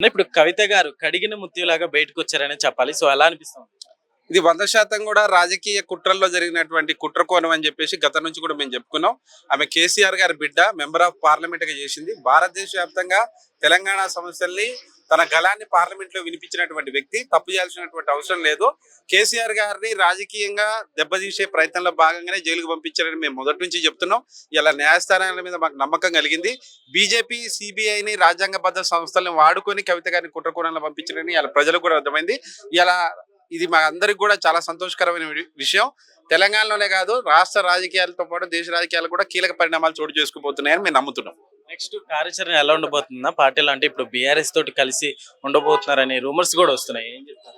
ఇప్పుడు కవిత గారు కడిగిన ముత్యంలాగా బయటకొచ్చారనే చెప్పాలి. సో, ఎలా అనిపిస్తుంది? ఇది 100% కూడా రాజకీయ కుట్రల్లో జరిగినటువంటి కుట్ర కోణం అని చెప్పేసి గతం నుంచి కూడా మేము చెప్పుకున్నాం. ఆమె కేసీఆర్ గారి బిడ్డ, మెంబర్ ఆఫ్ పార్లమెంట్ గా చేసింది. భారతదేశ వ్యాప్తంగా తెలంగాణ సమస్యల్ని తన గళాన్ని పార్లమెంట్ లో వినిపించినటువంటి వ్యక్తి. తప్పు చేయాల్సినటువంటి అవసరం లేదు. కేసీఆర్ గారిని రాజకీయంగా దెబ్బతీసే ప్రయత్నంలో భాగంగానే జైలుకు పంపించారని మేము మొదటి నుంచి చెప్తున్నాం. ఇలా న్యాయస్థానాల మీద మాకు నమ్మకం కలిగింది. బీజేపీ, సిబిఐని, రాజ్యాంగబద్ధ సంస్థలను వాడుకొని కవిత గారిని కుట్ర కోణంలో పంపించారని ఇలా ప్రజలకు కూడా అర్థమైంది. ఇలా ఇది మా అందరికి కూడా చాలా సంతోషకరమైన విషయం. తెలంగాణలోనే కాదు, రాష్ట్ర రాజకీయాలతో పాటు దేశ రాజకీయాలు కూడా కీలక పరిణామాలు చోటు చేసుకుపోతున్నాయని మేము నమ్ముతున్నాం. నెక్స్ట్ కార్యాచరణ ఎలా ఉండబోతుందా పార్టీలు? అంటే ఇప్పుడు బీఆర్ఎస్ తోటి కలిసి ఉండబోతున్నారని రూమర్స్ కూడా వస్తున్నాయి. ఏం చెప్తారు?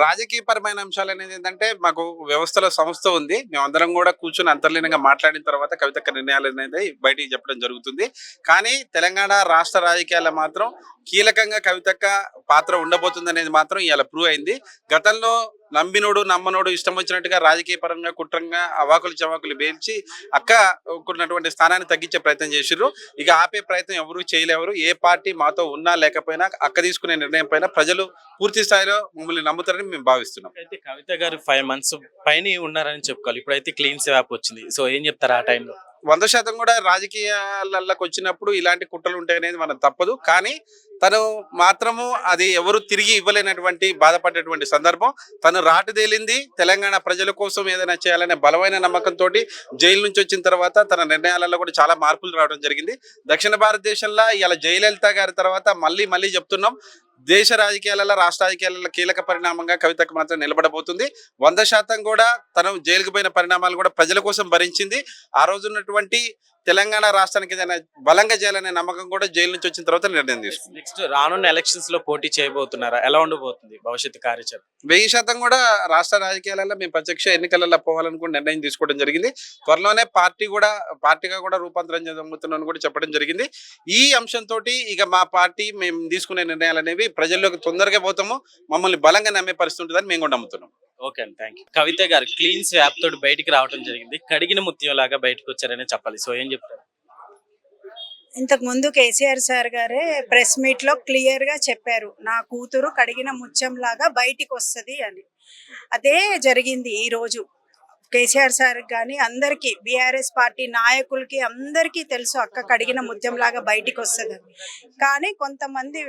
రాజకీయపరమైన అంశాలు అనేది ఏంటంటే, మాకు వ్యవస్థలో సంస్థ ఉంది. మేమందరం కూడా కూర్చొని అంతర్లీనంగా మాట్లాడిన తర్వాత కవితక్క నిర్ణయాలు అనేది బయటికి చెప్పడం జరుగుతుంది. కానీ తెలంగాణ రాష్ట్ర రాజకీయాల్లో మాత్రం కీలకంగా కవితక్క పాత్ర ఉండబోతుంది అనేది మాత్రం ఇవాళ ప్రూవ్ అయింది. గతంలో నమ్మినోడు నమ్మనోడు ఇష్టం వచ్చినట్టుగా రాజకీయ పరంగా కుట్రంగా అవాకులు చవాకులు పేల్చి అక్క ఉన్నటువంటి స్థానాన్ని తగ్గించే ప్రయత్నం చేసిర్రు. ఇక ఆపే ప్రయత్నం ఎవరు చేయలేవరు. ఏ పార్టీ మాతో ఉన్నా లేకపోయినా అక్క తీసుకునే నిర్ణయం పైన ప్రజలు పూర్తి స్థాయిలో మమ్మల్ని నమ్ముతారని మేము భావిస్తున్నాం. అయితే కవిత గారు 5 months పైన ఉన్నారని చెప్పుకోవాలి. ఇప్పుడైతే క్లీన్ స్వాప్ వచ్చింది. సో, ఏం చెప్తారు ఆ టైంలో? 100% కూడా రాజకీయాలకు వచ్చినప్పుడు ఇలాంటి కుట్రలు ఉంటాయనేది మనం తప్పదు. కానీ తను మాత్రము అది ఎవరు తిరిగి ఇవ్వలేనటువంటి బాధపడేటువంటి సందర్భం. తను రాటుదేలింది తెలంగాణ ప్రజల కోసం ఏదైనా చేయాలనే బలమైన నమ్మకంతో జైలు నుంచి వచ్చిన తర్వాత తన నిర్ణయాలలో కూడా చాలా మార్పులు రావడం జరిగింది. దక్షిణ భారతదేశంలో ఇలా జయలలిత గారి తర్వాత మళ్ళీ చెప్తున్నాం, దేశ రాజకీయాలలో రాష్ట్ర రాజకీయాలలో కీలక పరిణామంగా కవితకు మాత్రం నిలబడబోతుంది. 100% కూడా తను జైలుకు పోయిన పరిణామాలు కూడా ప్రజల కోసం భరించింది. ఆ రోజు ఉన్నటువంటి తెలంగాణ రాష్ట్రానికి ఏదైనా బలంగా చేయాలనే నమ్మకం కూడా జైలు నుంచి వచ్చిన తర్వాత నిర్ణయం తీసుకుంది. నెక్స్ట్ రానున్న ఎలక్షన్స్ లో పోటీ చేయబోతున్నారా? ఎలా ఉండబోతుంది భవిష్యత్తు కార్యాచరణ? 1000% కూడా రాష్ట్ర రాజకీయాలలో మేము ప్రత్యక్ష ఎన్నికలలో పోవాలనుకుని నిర్ణయం తీసుకోవడం జరిగింది. త్వరలోనే పార్టీగా కూడా రూపాంతరం చెందుతున్నాను కూడా చెప్పడం జరిగింది. ఈ అంశంతో ఇక మా పార్టీ మేము తీసుకునే నిర్ణయాలు అనేవి ప్రజల్లోకి తొందరగా పోతాము, మమ్మల్ని బలంగా నమ్మే పరిస్థితి ఉంటుందని మేము కూడా నమ్ముతున్నాం. ఓకే అండి, థ్యాంక్ యూ. కవిత గారు క్లీన్ స్వాప్ తోటి బయటికి రావడం జరిగింది. కడిగిన ముత్యం లాగా బయటకు వచ్చారనే చెప్పాలి. సో, ఏం చెప్తారు? ఇంతకు ముందు కేసీఆర్ సార్ గారే ప్రెస్ మీట్ లో క్లియర్ గా చెప్పారు, నా కూతురు కడిగిన ముత్యం లాగా బయటికి వస్తుంది అని. అదే జరిగింది ఈ రోజు. కేసీఆర్ సార్ కానీ అందరికీ, బీఆర్ఎస్ పార్టీ నాయకులకి అందరికీ తెలుసు అక్క కడిగిన ముత్యం లాగా బయటికి వస్తుంది అని. కానీ కొంతమంది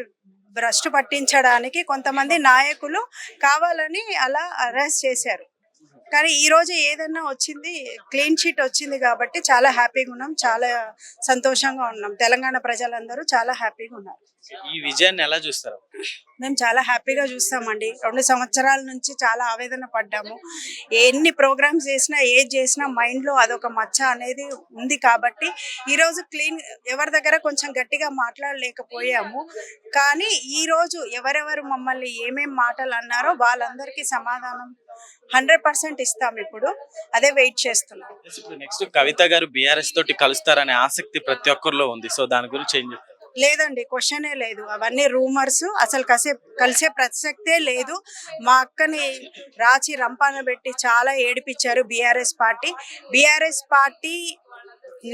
భ్రష్టు పట్టించడానికి కొంతమంది నాయకులు కావాలని అలా అరెస్ట్ చేశారు. కానీ ఈ రోజు ఏదన్నా వచ్చింది, క్లీన్ షీట్ వచ్చింది కాబట్టి చాలా హ్యాపీగా ఉన్నాం, చాలా సంతోషంగా ఉన్నాం. తెలంగాణ ప్రజలందరూ చాలా హ్యాపీగా ఉన్నారు. ఈ విజయాన్ని ఎలా చూస్తారు? మేము చాలా హ్యాపీగా చూస్తామండి. 2 సంవత్సరాల నుంచి చాలా ఆవేదన పడ్డాము. ఎన్ని ప్రోగ్రామ్స్ చేసినా ఏది చేసినా మైండ్లో అదొక మచ్చ అనేది ఉంది కాబట్టి ఈరోజు క్లీన్, ఎవరి దగ్గర కొంచెం గట్టిగా మాట్లాడలేకపోయాము. కానీ ఈరోజు ఎవరెవరు మమ్మల్ని ఏమేం మాటలు అన్నారో వాళ్ళందరికీ సమాధానం 100% ఇస్తాం. ఇప్పుడు అదే వెయిట్ చేస్తున్నాం. నెక్స్ట్ కవిత గారు బీఆర్ఎస్ తోటి కలుస్తారనే ఆసక్తి ప్రతి ఒక్కరిలో ఉంది. సో, దాని గురించి ఏం చెప్తారు? లేదండి, క్వశ్చనే లేదు. అవన్నీ రూమర్స్, అసలు కలిసే ప్రసక్తే లేదు. మా అక్కని రాచి రంపాన పెట్టి చాలా ఏడిపించారు బీఆర్ఎస్ పార్టీ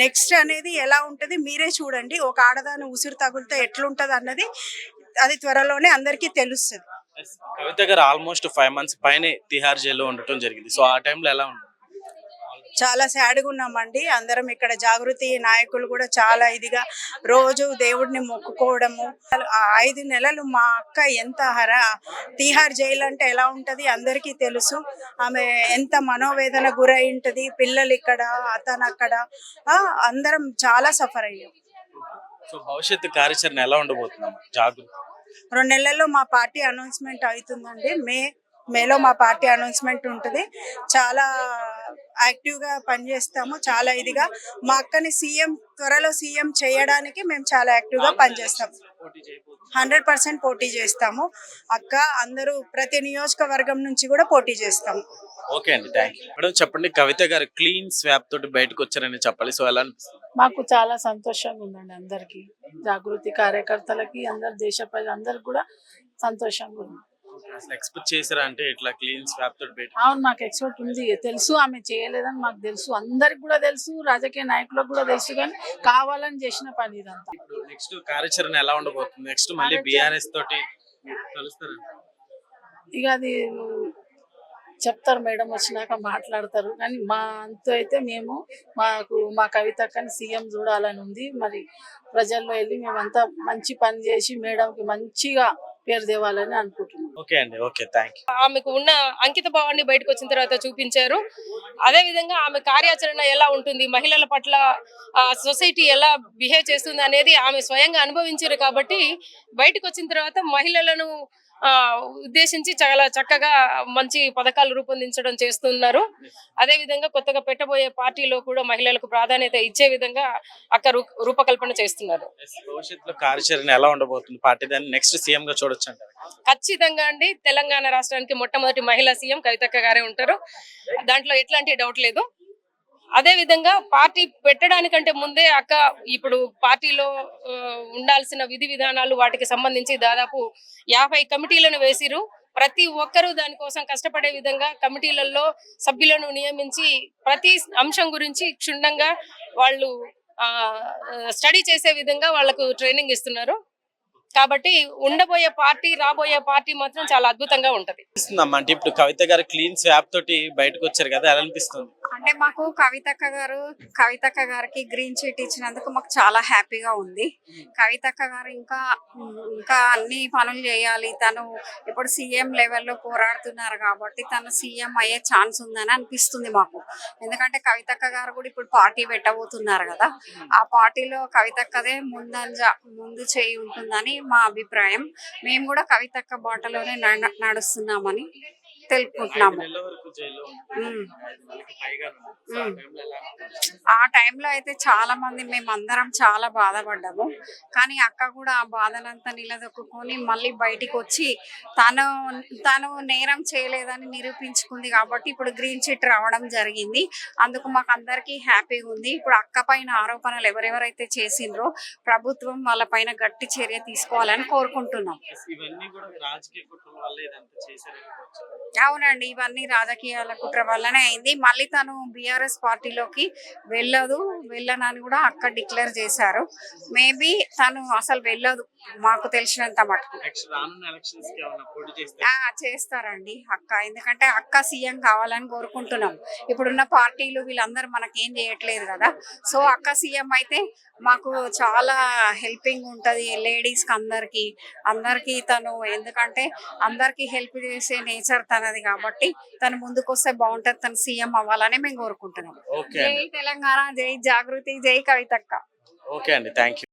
నెక్స్ట్ అనేది ఎలా ఉంటుంది మీరే చూడండి. ఒక ఆడదాని ఉసురు తగులుతో ఎట్లుంటది అన్నది అది త్వరలోనే అందరికీ తెలుస్తుంది. కవిత గారు ఆల్మోస్ట్ 5 months పైనే తిహార్ జైల్లో ఉండటం జరిగింది. సో, ఆ టైంలో ఎలా ఉంది? చాలా సాడ్గా ఉన్నామండి. అందరం ఇక్కడ జాగృతి నాయకులు కూడా చాలా ఇదిగా రోజు దేవుడిని మొక్కుకోవడము. 5 నెలలు మా అక్క ఎంత తిహార్ జైలు అంటే ఎలా ఉంటది అందరికీ తెలుసు. ఆమె ఎంత మనోవేదన గురై ఉంటది. పిల్లలు ఇక్కడ, అతను అక్కడ, అందరం చాలా సఫర్ అయ్యాం. సో, భవిష్యత్తు కార్యాచరణ ఎలా ఉండబోతున్నాం? జాగృతి 2 నెలల్లో మా పార్టీ అనౌన్స్మెంట్ అవుతుందండి. మేలో మా పార్టీ అనౌన్స్మెంట్ ఉంటుంది. చాలా యాక్టివ్గా పనిచేస్తాము, చాలా ఇదిగా. మా అక్కని త్వరలో సీఎం చేయడానికి మేము చాలా యాక్టివ్గా పనిచేస్తాము. 100% పోటీ చేస్తాము. అక్క అందరూ ప్రతి నియోజకవర్గం నుంచి కూడా పోటీ చేస్తాము. ఓకే అండి, థ్యాంక్ యూ. మేడం చెప్పండి, కవిత గారు క్లీన్ స్వాప్ తోటి బయటకు వచ్చారని చెప్పాలి. సో, ఎలా అనిపిస్తుంది? మాకు చాలా సంతోషంగా ఉందండి. అందరికి, జాగృతి కార్యకర్తలకి, అందరు దేశ ప్రజలందరికి కూడా సంతోషంగా ఉంది. అసలు ఎక్స్పెక్ట్ చేశారా అంటే ఇట్లా క్లీన్ స్వాప్ తోటి పెట్టి అవును, మాకు ఎక్స్పర్ట్ ఉంది, తెలుసు ఆమె చేయలేదని మాకు తెలుసు, అందరికి కూడా తెలుసు, రాజకీయ నాయకులకు కూడా తెలుసు, కానీ కావాలని చేసిన పని ఇదంతా. నెక్స్ట్ కార్యాచరణ ఎలా ఉండబోతుంది? నెక్స్ట్ మళ్ళీ బీఆర్ఎస్ తోటి కలుస్తారు. ఇక అది చెప్తారు మేడం, వచ్చినాక మాట్లాడతారు, కానీ మా అంతు అయితే మా కవితక్కని సీఎం చూడాలని ఉంది. మరి ప్రజల్లో వెళ్ళి మేమంతా మంచి పని చేసి మేడంకి మంచిగా పేరు తేవాలని అనుకుంటున్నాం. ఓకే అండి, ఓకే, థ్యాంక్ యూ. ఆమెకు ఉన్న అంకిత భావాన్ని బయటకు వచ్చిన తర్వాత చూపించారు. అదే విధంగా ఆమె కార్యాచరణ ఎలా ఉంటుంది, మహిళల పట్ల సొసైటీ ఎలా బిహేవ్ చేస్తుంది అనేది ఆమె స్వయంగా అనుభవించారు. కాబట్టి బయటకు వచ్చిన తర్వాత మహిళలను ఉద్దేశించి చాలా చక్కగా మంచి పథకాలు రూపొందించడం చేస్తున్నారు. అదే విధంగా కొత్తగా పెట్టబోయే పార్టీలో కూడా మహిళలకు ప్రాధాన్యత ఇచ్చే విధంగా అక్క రూపకల్పన చేస్తున్నారు. భవిష్యత్తులో కార్యాచరణ ఎలా ఉండబోతుంది పార్టీ? దాన్ని నెక్స్ట్ సీఎం గా చూడొచ్చు అంటారు? ఖచ్చితంగా అండి, తెలంగాణ రాష్ట్రానికి మొట్టమొదటి మహిళా సీఎం కవితక్క గారే ఉంటారు, దాంట్లో ఎట్లాంటి డౌట్ లేదు. అదే విధంగా పార్టీ పెట్టడానికంటే ముందే అక్క ఇప్పుడు పార్టీలో ఉండాల్సిన విధి విధానాలు వాటికి సంబంధించి దాదాపు 50 కమిటీలను వేసిరు. ప్రతి ఒక్కరూ దానికోసం కష్టపడే విధంగా కమిటీలలో సభ్యులను నియమించి ప్రతి అంశం గురించి క్షుణ్ణంగా వాళ్ళు స్టడీ చేసే విధంగా వాళ్ళకు ట్రైనింగ్ ఇస్తున్నారు. కాబట్టి ఉండబోయే పార్టీ, రాబోయే పార్టీ మాత్రం చాలా అద్భుతంగా ఉంటది. అనిపిస్తుందమ్మా అంటే ఇప్పుడు కవిత గారు క్లీన్ స్వాప్ తోటి బయటకు వచ్చారు కదా, ఎలా అనిపిస్తుంది? అంటే మాకు కవితక్క గారికి గ్రీన్ చిట్ ఇచ్చినందుకు మాకు చాలా హ్యాపీగా ఉంది. కవితక్క గారు ఇంకా అన్ని పనులు చేయాలి. తను ఇప్పుడు సీఎం లెవెల్లో పోరాడుతున్నారు కాబట్టి తను సీఎం అయ్యే ఛాన్స్ ఉందని అనిపిస్తుంది మాకు. ఎందుకంటే కవితక్క గారు కూడా ఇప్పుడు పార్టీ పెట్టబోతున్నారు కదా, ఆ పార్టీలో కవితక్కదే ముందు చేయి ఉంటుందని మా అభిప్రాయం. మేము కూడా కవితక్క బాటలోనే నడుస్తున్నామని తెలుపుకుంటున్నాము. ఆ టైంలో అయితే చాలా మంది మేమందరం చాలా బాధపడ్డాము. కానీ అక్క కూడా ఆ బాధనంతా నిలదొక్కుని మళ్ళీ బయటికి వచ్చి తను నేరం చేయలేదని నిరూపించుకుంది. కాబట్టి ఇప్పుడు గ్రీన్ చిట్ రావడం జరిగింది. అందుకు మాకు అందరికీ హ్యాపీగా ఉంది. ఇప్పుడు అక్క పైన ఆరోపణలు ఎవరెవరైతే చేసిండ్రో ప్రభుత్వం వాళ్ళ పైన గట్టి చర్య తీసుకోవాలని కోరుకుంటున్నాం. అవునండి, ఇవన్నీ రాజకీయాల కుట్ర వల్లనే అయింది. మళ్ళీ తను బీఆర్ఎస్ పార్టీలోకి వెళ్ళనని కూడా అక్క డిక్లేర్ చేశారు. మేబీ తను అసలు వెళ్ళదు మాకు తెలిసినంత మటుకు. చేస్తారండి అక్క, ఎందుకంటే అక్క సీఎం కావాలని కోరుకుంటున్నాం. ఇప్పుడున్న పార్టీలు వీళ్ళందరూ మనకేం చేయట్లేదు కదా, సో అక్క సీఎం అయితే మాకు చాలా హెల్పింగ్ ఉంటుంది లేడీస్కి అందరికీ తను, ఎందుకంటే అందరికీ హెల్ప్ చేసే నేచర్ తనది కాబట్టి తను ముందుకు వస్తే బాగుంటుంది. తను సీఎం అవ్వాలని మేము కోరుకుంటున్నాం. జై తెలంగాణ, జై జాగృతి, జై కవితక్క. ఓకే అండి, థ్యాంక్ యూ.